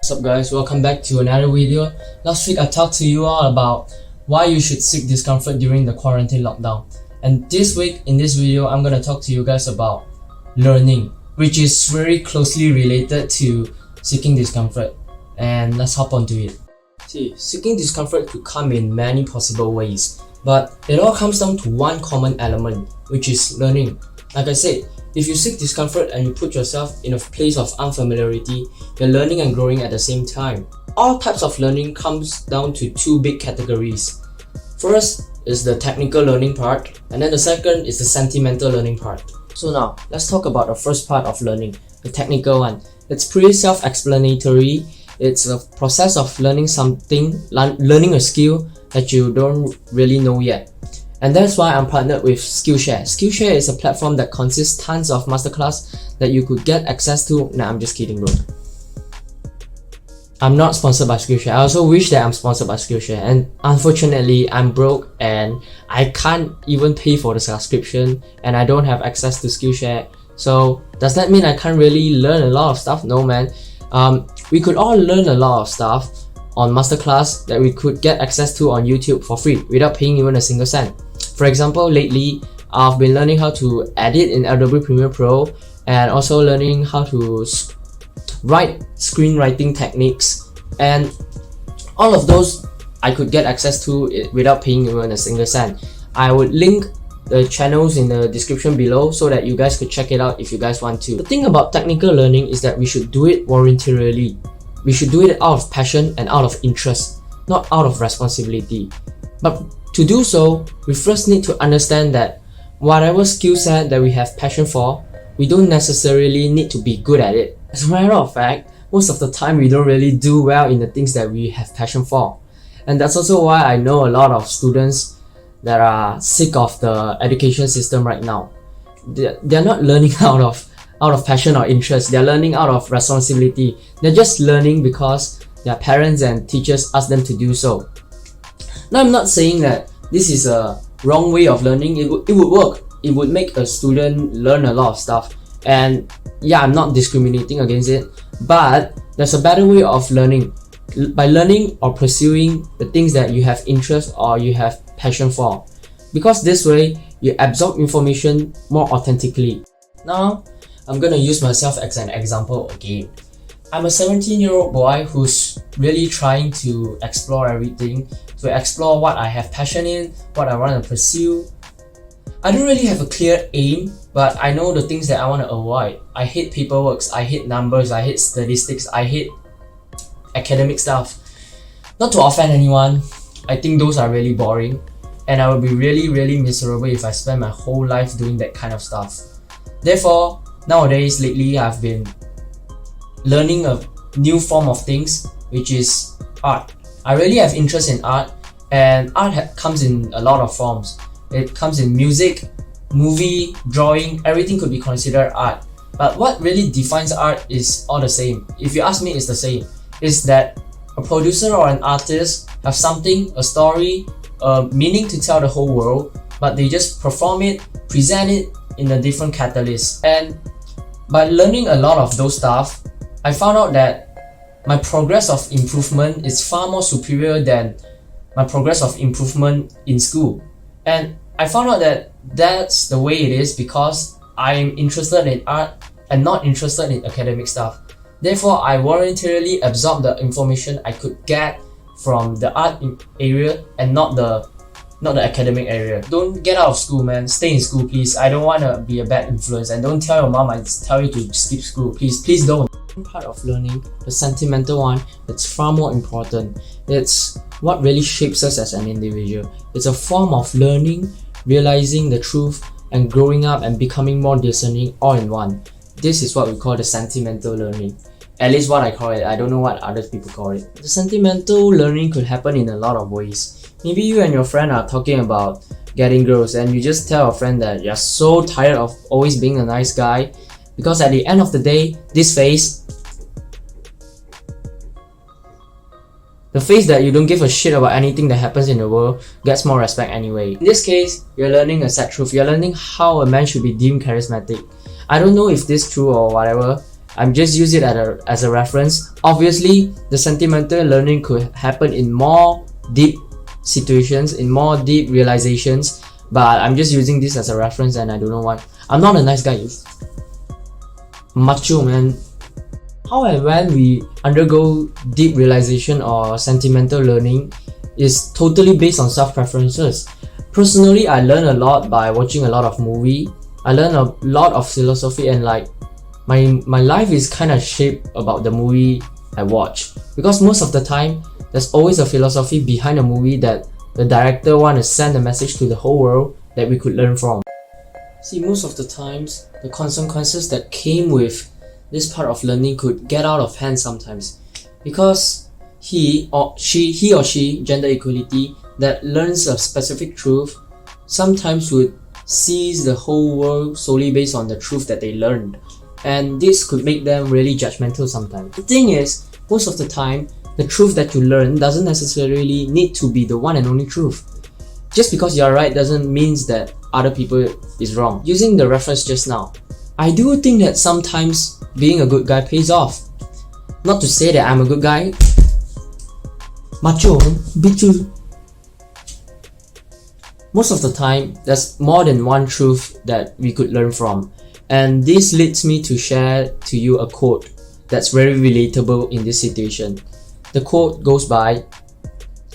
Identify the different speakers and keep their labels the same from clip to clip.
Speaker 1: What's up guys, welcome back to another video. Last week I talked to you all about why you should seek discomfort during the quarantine lockdown. And this week in this video I'm gonna talk to you guys about learning, which is very closely related to seeking discomfort. And let's hop onto it. See, seeking discomfort could come in many possible ways, but it all comes down to one common element, which is learning. Like I said, if you seek discomfort and you put yourself in a place of unfamiliarity, you're learning and growing at the same time. All types of learning comes down to two big categories. First is the technical learning part, and then the second is the sentimental learning part. So now, let's talk about the first part of learning, the technical one. It's pretty self-explanatory. It's a process of learning something, learning a skill that you don't really know yet. And that's why I'm partnered with Skillshare. Skillshare is a platform that consists tons of masterclass that you could get access to. Nah, I'm just kidding bro. I'm not sponsored by Skillshare. I also wish that I'm sponsored by Skillshare, and unfortunately I'm broke and I can't even pay for the subscription and I don't have access to Skillshare. So does that mean I can't really learn a lot of stuff? No man. We could all learn a lot of stuff on masterclass that we could get access to on YouTube for free without paying even a single cent. For example, lately I've been learning how to edit in Adobe Premiere Pro and also learning how to write screenwriting techniques, and all of those I could get access to it without paying even a single cent. I would link the channels in the description below so that you guys could check it out if you guys want to. The thing about technical learning is that we should do it voluntarily. We should do it out of passion and out of interest, not out of responsibility. But to do so, we first need to understand that whatever skill set that we have passion for, we don't necessarily need to be good at it. As a matter of fact, most of the time we don't really do well in the things that we have passion for. And that's also why I know a lot of students that are sick of the education system right now. They're not learning out of passion or interest. They're learning out of responsibility. They're just learning because their parents and teachers ask them to do so. Now, I'm not saying that this is a wrong way of learning. It would work. It would make a student learn a lot of stuff. And yeah, I'm not discriminating against it, but there's a better way of learning. By learning or pursuing the things that you have interest or you have passion for. Because this way, you absorb information more authentically. Now, I'm gonna use myself as an example again. I'm a 17-year-old boy who's really trying to explore everything, to explore what I have passion in, what I want to pursue. I don't really have a clear aim, but I know the things that I want to avoid. I hate paperwork, I hate numbers, I hate statistics, I hate academic stuff. Not to offend anyone, I think those are really boring, and I would be really miserable if I spend my whole life doing that kind of stuff. Therefore, nowadays, lately, I've been learning a new form of things, which is art. I really have interest in art, and art comes in a lot of forms. It comes in music, movie, drawing, everything could be considered art. But what really defines art is all the same. If you ask me, it's the same. It's that a producer or an artist have something, a story, a meaning to tell the whole world, but they just perform it, present it in a different catalyst. And by learning a lot of those stuff, I found out that my progress of improvement is far more superior than my progress of improvement in school. And I found out that that's the way it is because I'm interested in art and not interested in academic stuff. Therefore, I voluntarily absorb the information I could get from the art area and not the academic area. Don't get out of school, man. Stay in school, please. I don't want to be a bad influence, and don't tell your mom I tell you to skip school. Please don't. Part of learning, the sentimental one, it's far more important. It's what really shapes us as an individual. It's a form of learning, realizing the truth, and growing up and becoming more discerning all in one. This is what we call the sentimental learning. At least what I call it. I don't know what other people call it. The sentimental learning could happen in a lot of ways. Maybe you and your friend are talking about getting girls, and you just tell a friend that you're so tired of always being a nice guy, because at the end of the day, this phase, the face that you don't give a shit about anything that happens in the world gets more respect anyway. In this case, you're learning a sad truth. You're learning how a man should be deemed charismatic. I don't know if this is true or whatever, I'm just using it as a reference. Obviously, the sentimental learning could happen in more deep situations, in more deep realizations, but I'm just using this as a reference, and I don't know why. I'm not a nice guy. Macho, man. How and when we undergo deep realization or sentimental learning is totally based on self-preferences. Personally, I learn a lot by watching a lot of movie. I learn a lot of philosophy, and like my life is kind of shaped about the movie I watch, because most of the time there's always a philosophy behind a movie that the director want to send a message to the whole world that we could learn from. See, most of the times the consequences that came with this part of learning could get out of hand sometimes, because he or she, gender equality, that learns a specific truth sometimes would sees the whole world solely based on the truth that they learned, and this could make them really judgmental sometimes. The thing is, most of the time the truth that you learn doesn't necessarily need to be the one and only truth. Just because you're right doesn't mean that other people is wrong. Using the reference just now, I do think that sometimes being a good guy pays off. Not to say that I'm a good guy. Macho, bit too. Most of the time, there's more than one truth that we could learn from. And this leads me to share to you a quote that's very relatable in this situation. The quote goes by,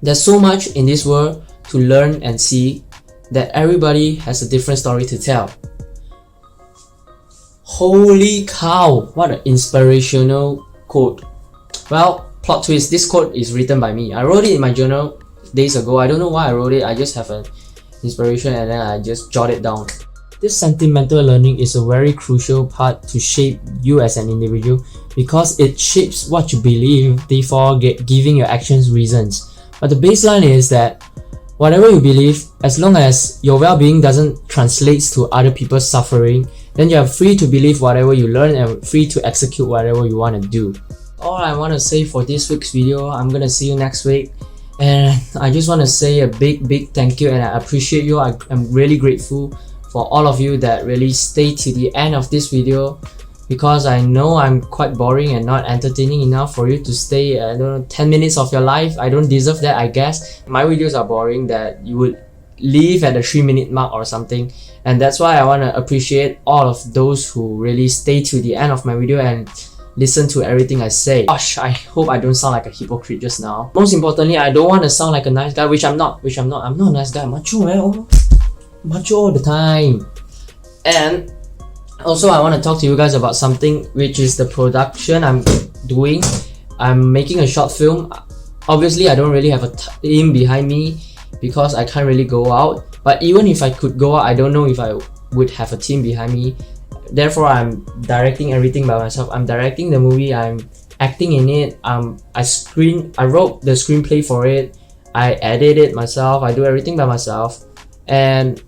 Speaker 1: "There's so much in this world to learn and see that everybody has a different story to tell." Holy cow, what an inspirational quote. Well, plot twist, this quote is written by me. I wrote it in my journal days ago. I don't know why I wrote it, I just have an inspiration and then I just jot it down. This sentimental learning is a very crucial part to shape you as an individual, because it shapes what you believe, therefore giving your actions reasons. But the baseline is that whatever you believe, as long as your well-being doesn't translate to other people's suffering, then you are free to believe whatever you learn and free to execute whatever you want to do. All I want to say for this week's video. I'm gonna see you next week, and I just want to say a big thank you, and I appreciate you. I'm really grateful for all of you that really stay to the end of this video, because I know I'm quite boring and not entertaining enough for you to stay, I don't know, 10 minutes of your life. I don't deserve that, I guess. My videos are boring that you would leave at the 3-minute mark or something, and that's why I want to appreciate all of those who really stay to the end of my video and listen to everything I say. Gosh, I hope I don't sound like a hypocrite just now. Most importantly, I don't want to sound like a nice guy, which I'm not. I'm not a nice guy. Macho, man. Macho all the time. And also, I want to talk to you guys about something, which is the production I'm doing. I'm making a short film. Obviously, I don't really have a team behind me because I can't really go out. But even if I could go out, I don't know if I would have a team behind me. Therefore, I'm directing everything by myself. I'm directing the movie. I'm acting in it. I wrote the screenplay for it. I edit it myself. I do everything by myself. And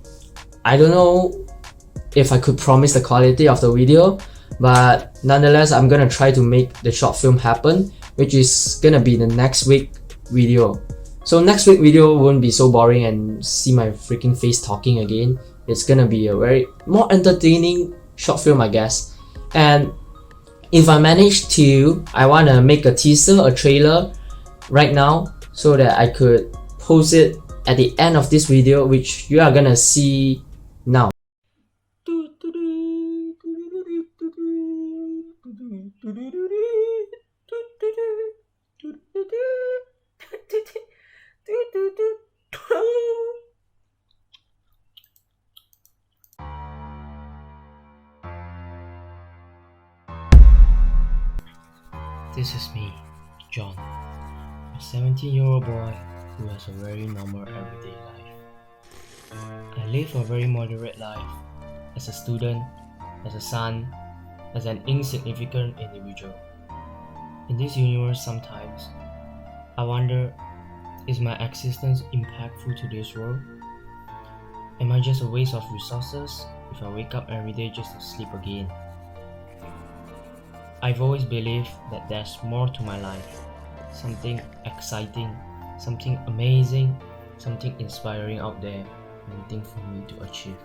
Speaker 1: I don't know if I could promise the quality of the video, but nonetheless, I'm gonna try to make the short film happen, which is gonna be the next week video. So next week video won't be so boring and see my freaking face talking again. It's gonna be a very more entertaining short film, I guess. And if I manage to, I wanna make a teaser, a trailer right now, so that I could post it at the end of this video, which you are gonna see now. This is me, John, a 17-year-old boy who has a very normal everyday life. I live a very moderate life as a student, as a son, as an insignificant individual. In this universe, sometimes I wonder, is my existence impactful to this world? Am I just a waste of resources if I wake up every day just to sleep again? I've always believed that there's more to my life, something exciting, something amazing, something inspiring out there, waiting for me to achieve.